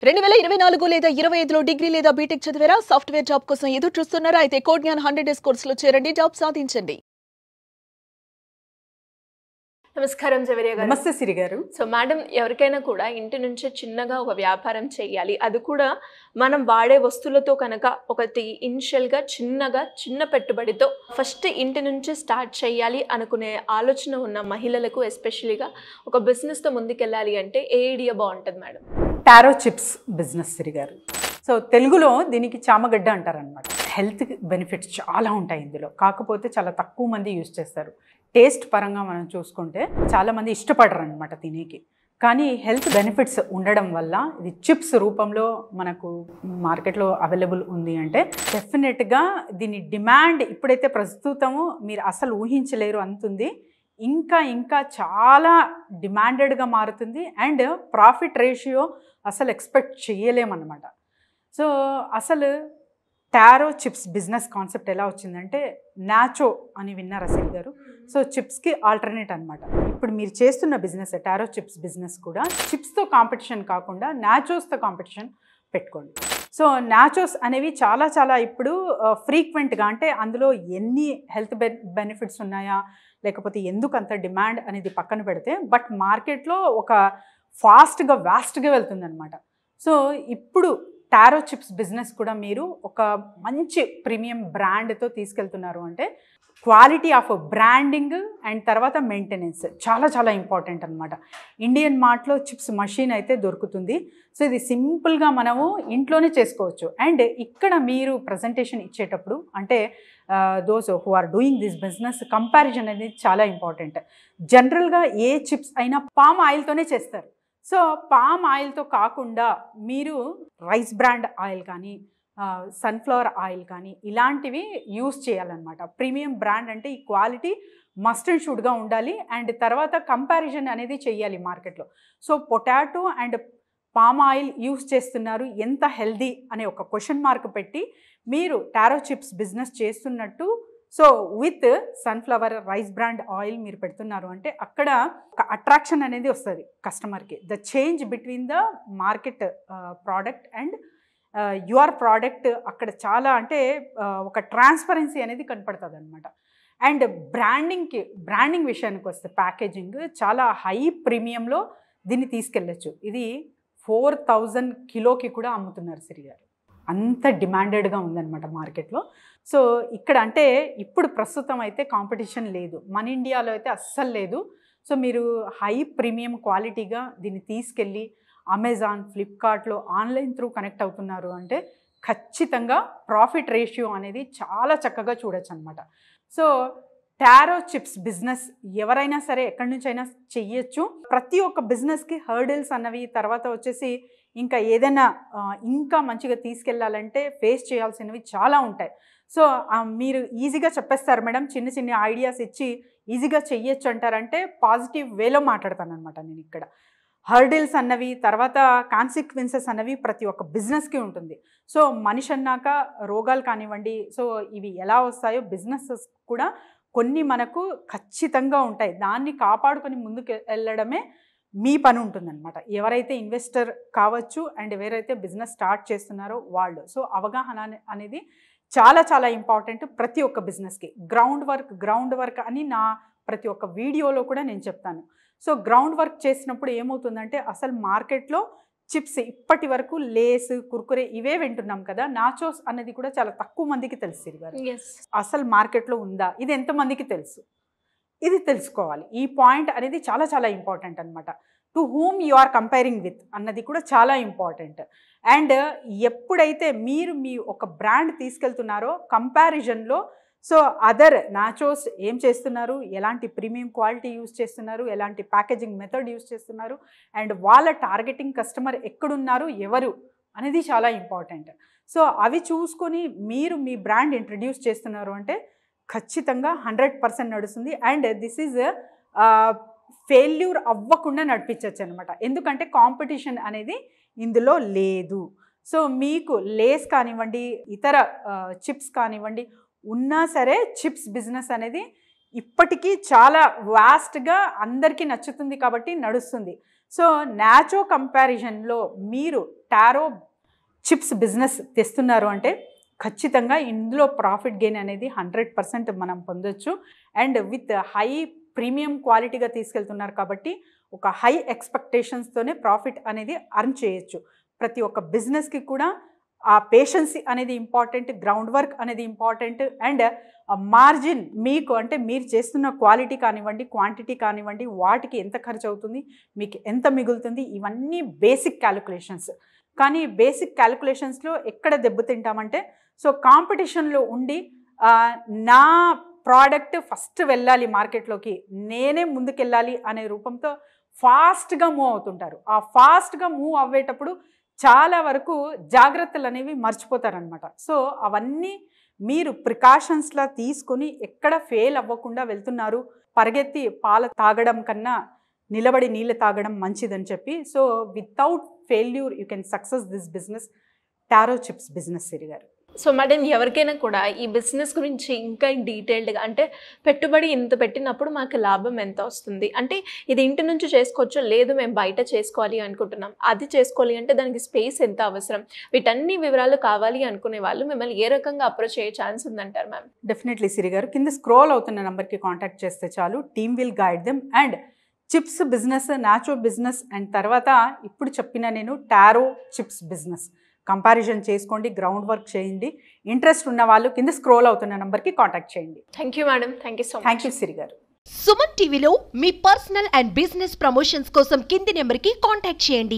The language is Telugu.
2024 లేదా 25లో డిగ్రీ లేదా బీటెక్ చదివారా? సాఫ్ట్‌వేర్ జాబ్ కోసం ఎదురు చూస్తున్నారా? అయితే కోడ్ జ్ఞాన్ 100 డేస్ కోర్సులో చేరండి, జాబ్ సాధించండి. నమస్కారం జవేరియా గారు. నమస్తే సిరి గారు. సో మేడం, ఎవరికైనా కూడా ఇంటి నుంచే చిన్నగా ఒక వ్యాపారం చేయాలి, అది కూడా మనం వాడే వస్తువులతో కనుక ఒకటి ఇనిషియల్గా చిన్న పెట్టుబడితో ఫస్ట్ ఇంటి నుంచి స్టార్ట్ చేయాలి అనుకునే ఆలోచన ఉన్న మహిళలకు ఎస్పెషలీగా ఒక బిజినెస్తో ముందుకెళ్ళాలి అంటే ఏ ఐడియా బాగుంటుంది madam? Tarot chips business Siri గారు. సో తెలుగులో దీనికి చామగడ్డ అంటారనమాట. హెల్త్ బెనిఫిట్స్ చాలా ఉంటాయి ఇందులో, కాకపోతే చాలా తక్కువ మంది యూజ్ చేస్తారు. టేస్ట్ పరంగా మనం చూసుకుంటే చాలామంది ఇష్టపడరు అనమాట తినేకి, కానీ హెల్త్ బెనిఫిట్స్ ఉండడం వల్ల ఇది చిప్స్ రూపంలో మనకు మార్కెట్లో అవైలబుల్ ఉంది అంటే డెఫినెట్గా దీని డిమాండ్ ఇప్పుడైతే ప్రస్తుతము మీరు అసలు ఊహించలేరు అంతుంది. ఇంకా చాలా డిమాండెడ్గా మారుతుంది అండ్ ప్రాఫిట్ రేషియో అసలు ఎక్స్పెక్ట్ చేయలేమన్నమాట. సో అసలు టారో చిప్స్ బిజినెస్ కాన్సెప్ట్ ఎలా వచ్చిందంటే, నాచో అని విన్నారు అసలు గారు. సో చిప్స్కి ఆల్టర్నేట్ అనమాట. ఇప్పుడు మీరు చేస్తున్న బిజినెస్ టారో చిప్స్ బిజినెస్ కూడా చిప్స్తో కాంపిటీషన్ కాకుండా నాచోస్తో కాంపిటీషన్ పెట్టుకోండి. సో నాచోస్ అనేవి చాలా ఇప్పుడు ఫ్రీక్వెంట్గా, అంటే అందులో ఎన్ని హెల్త్ బెనిఫిట్స్ ఉన్నాయా లేకపోతే ఎందుకు అంత డిమాండ్ అనేది పక్కన పెడితే, బట్ మార్కెట్లో ఒక వాస్ట్గా వెళ్తుందనమాట. సో ఇప్పుడు టారో చిప్స్ బిజినెస్ కూడా మీరు ఒక మంచి ప్రీమియం బ్రాండ్తో తీసుకెళ్తున్నారు అంటే క్వాలిటీ ఆఫ్ బ్రాండింగ్ అండ్ తర్వాత మెయింటెనెన్స్ చాలా ఇంపార్టెంట్ అనమాట. ఇండియన్ మార్ట్లో చిప్స్ మషిన్ అయితే దొరుకుతుంది. సో ఇది సింపుల్గా మనము ఇంట్లోనే చేసుకోవచ్చు. అండ్ ఇక్కడ మీరు ప్రజెంటేషన్ ఇచ్చేటప్పుడు అంటే those who are doing this business comparison అనేది చాలా ఇంపార్టెంట్. జనరల్గా ఏ చిప్స్ అయినా పామ్ ఆయిల్తోనే చేస్తారు. సో పామ్ ఆయిల్తో కాకుండా మీరు రైస్ బ్రాండ్ ఆయిల్ కానీ సన్ఫ్లవర్ ఆయిల్ కానీ ఇలాంటివి యూస్ చేయాలన్నమాట. ప్రీమియం బ్రాండ్ అంటే ఈ క్వాలిటీ మస్ట్ అండ్ షుడ్గా ఉండాలి. అండ్ తర్వాత కంపారిజన్ అనేది చేయాలి మార్కెట్లో. So potato and palm oil use చేస్తున్నారు, ఎంత హెల్దీ అనే ఒక క్వశ్చన్ మార్క్ పెట్టి మీరు టారో చిప్స్ బిజినెస్ చేస్తున్నట్టు so with sunflower rice brand oil మీరు పెడుతున్నారు అంటే అక్కడ ఒక అట్రాక్షన్ అనేది వస్తుంది కస్టమర్కి. The change between the market product and your product అక్కడ చాలా అంటే ఒక ట్రాన్స్పరెన్సీ అనేది కనపడుతుంది అనమాట. అండ్ బ్రాండింగ్ విషయానికి వస్తే ప్యాకేజింగ్ చాలా హై ప్రీమియంలో దీన్ని తీసుకెళ్ళచ్చు. ఇది 4000 కిలోకి కూడా అమ్ముతున్నారు సిరి గారు. అంత డిమాండెడ్గా ఉందన్నమాట మార్కెట్లో. సో ఇక్కడ అంటే ఇప్పుడు ప్రస్తుతం అయితే కాంపిటీషన్ లేదు, మన ఇండియాలో అయితే అస్సలు లేదు. సో మీరు హై ప్రీమియం క్వాలిటీగా దీన్ని తీసుకెళ్ళి అమెజాన్, ఫ్లిప్కార్ట్లో ఆన్లైన్ త్రూ కనెక్ట్ అవుతున్నారు అంటే ఖచ్చితంగా ప్రాఫిట్ రేషియో అనేది చాలా చక్కగా చూడొచ్చు అనమాట. సో టారో చిప్స్ బిజినెస్ ఎవరైనా సరే ఎక్కడి నుంచి అయినా చెయ్యొచ్చు. ప్రతి ఒక్క బిజినెస్కి హర్డిల్స్ అన్నవి తర్వాత వచ్చేసి ఇంకా ఏదైనా ఇంకా మంచిగా తీసుకెళ్ళాలంటే ఫేస్ చేయాల్సినవి చాలా ఉంటాయి. సో మీరు ఈజీగా చెప్పేస్తారు మేడం, చిన్న ఐడియాస్ ఇచ్చి ఈజీగా చెయ్యొచ్చు అంటారంటే పాజిటివ్ వేలో మాట్లాడతాను అనమాట నేను ఇక్కడ. హర్డిల్స్ అన్నవి తర్వాత కాన్సిక్వెన్సెస్ అన్నవి ప్రతి ఒక్క బిజినెస్కి ఉంటుంది. సో మనిషి అన్నాక రోగాలు కానివ్వండి, సో ఇవి ఎలా వస్తాయో బిజినెసెస్ కూడా కొన్ని మనకు ఖచ్చితంగా ఉంటాయి. దాన్ని కాపాడుకొని ముందుకు వెళ్ళడమే మీ పని ఉంటుందన్నమాట. ఎవరైతే ఇన్వెస్టర్ కావచ్చు అండ్ ఎవరైతే బిజినెస్ స్టార్ట్ చేస్తున్నారో వాళ్ళు. సో అవగాహన అనేది చాలా ఇంపార్టెంట్ ప్రతి ఒక్క బిజినెస్కి. గ్రౌండ్ వర్క్ అని నా ప్రతి ఒక్క వీడియోలో కూడా నేను చెప్తాను. సో గ్రౌండ్ వర్క్ చేసినప్పుడు ఏమవుతుందంటే అసలు మార్కెట్లో చిప్స్ ఇప్పటి వరకు లేస్, కుర్కురే ఇవే వింటున్నాం కదా, నాచోస్ అనేది కూడా చాలా తక్కువ మందికి తెలుసు సిరిగారు. అసలు మార్కెట్లో ఉందా, ఇది ఎంతమందికి తెలుసు, ఇది తెలుసుకోవాలి. ఈ పాయింట్ అనేది చాలా ఇంపార్టెంట్ అనమాట. To whom you are comparing with అన్నది కూడా చాలా ఇంపార్టెంట్. అండ్ ఎప్పుడైతే మీరు మీ ఒక బ్రాండ్ తీసుకెళ్తున్నారో కంపారిజన్లో సో అదర్ నాచోస్ ఏం చేస్తున్నారు, ఎలాంటి ప్రీమియం క్వాలిటీ యూస్ చేస్తున్నారు, ఎలాంటి ప్యాకేజింగ్ మెథడ్ యూస్ చేస్తున్నారు అండ్ వాళ్ళ టార్గెటింగ్ కస్టమర్ ఎక్కడున్నారు, ఎవరు అనేది చాలా ఇంపార్టెంట్. సో అవి చూసుకొని మీరు మీ బ్రాండ్ ఇంట్రడ్యూస్ చేస్తున్నారు అంటే ఖచ్చితంగా 100% నడుస్తుంది. అండ్ దిస్ ఈజ్ ఫెయిల్యూర్ అవ్వకుండా నడిపించవచ్చు అనమాట. ఎందుకంటే కాంపిటీషన్ అనేది ఇందులో లేదు. సో మీకు లేస్ కానివ్వండి, ఇతర చిప్స్ కానివ్వండి ఉన్నా సరే చిప్స్ బిజినెస్ అనేది ఇప్పటికీ చాలా వాస్ట్గా అందరికీ నచ్చుతుంది కాబట్టి నడుస్తుంది. సో నాచో కంపారిజన్లో మీరు టారో చిప్స్ బిజినెస్ తెస్తున్నారు అంటే ఖచ్చితంగా ఇందులో ప్రాఫిట్ గెయిన్ అనేది 100% మనం పొందొచ్చు. అండ్ విత్ హై ప్రీమియం క్వాలిటీగా తీసుకెళ్తున్నారు కాబట్టి ఒక హై ఎక్స్పెక్టేషన్స్తోనే ప్రాఫిట్ అనేది అర్న్ చేయొచ్చు. ప్రతి ఒక్క బిజినెస్కి కూడా ఆ పేషెన్సీ అనేది ఇంపార్టెంట్, గ్రౌండ్ వర్క్ అనేది ఇంపార్టెంట్, అండ్ మార్జిన్ మీకు అంటే మీరు చేస్తున్న క్వాలిటీ కానివ్వండి, క్వాంటిటీ కానివ్వండి, వాటికి ఎంత ఖర్చు అవుతుంది, మీకు ఎంత మిగులుతుంది, ఇవన్నీ బేసిక్ క్యాలిక్యులేషన్స్. కానీ బేసిక్ క్యాలిక్యులేషన్స్లో ఎక్కడ దెబ్బతింటామంటే, సో కాంపిటీషన్లో ఉండి నా ప్రోడక్ట్ ఫస్ట్ వెళ్ళాలి మార్కెట్లోకి, నేనే ముందుకెళ్ళాలి అనే రూపంతో ఫాస్ట్గా మూవ్ అవుతుంటారు. ఆ ఫాస్ట్గా మూవ్ అవ్వేటప్పుడు చాలా వరకు జాగ్రత్తలు అనేవి మర్చిపోతారనమాట. సో అవన్నీ మీరు ప్రికాషన్స్లా తీసుకొని ఎక్కడ ఫెయిల్ అవ్వకుండా వెళ్తున్నారు. పరిగెత్తి పాల తాగడం కన్నా నిలబడి నీళ్ళు తాగడం మంచిదని చెప్పి, so without failure you can success this business, taro chips business Siri గారు. సో మేడం, ఎవరికైనా కూడా ఈ బిజినెస్ గురించి ఇంకా డీటెయిల్డ్గా అంటే పెట్టుబడి ఇంత పెట్టినప్పుడు మాకు లాభం ఎంత వస్తుంది, అంటే ఇది ఇంటి నుంచి చేసుకోవచ్చు, లేదు మేము బయట చేసుకోవాలి అనుకుంటున్నాం, అది చేసుకోవాలి అంటే దానికి స్పేస్ ఎంత అవసరం, వీటన్ని వివరాలు కావాలి అనుకునే వాళ్ళు మిమ్మల్ని ఏ రకంగా అప్రోచ్ అయ్యే ఛాన్స్ ఉందంటారు మ్యామ్? డెఫినెట్లీ సిరి గారు, కింద స్క్రోల్ అవుతున్న నెంబర్కి కాంటాక్ట్ చేస్తే చాలు. Team will guide them. And chips business, nacho business, and తర్వాత ఇప్పుడు చెప్పిన నేను టారో చిప్స్ బిజినెస్ కంపారిజన్ చేసుకోండి, గ్రౌండ్ వర్క్ చేయండి. ఇంట్రెస్ట్ ఉన్న వాళ్ళు కింద స్క్రోల్ అవుతున్న నెంబర్కి కాంటాక్ట్ చేయండి. Thank you madam, thank you so much. Thank you Siri గారు. సుమన్ టీవీలో మీ పర్సనల్ అండ్ బిజినెస్ ప్రమోషన్స్ కోసం కింది నెంబర్కి కాంటాక్ట్ చేయండి.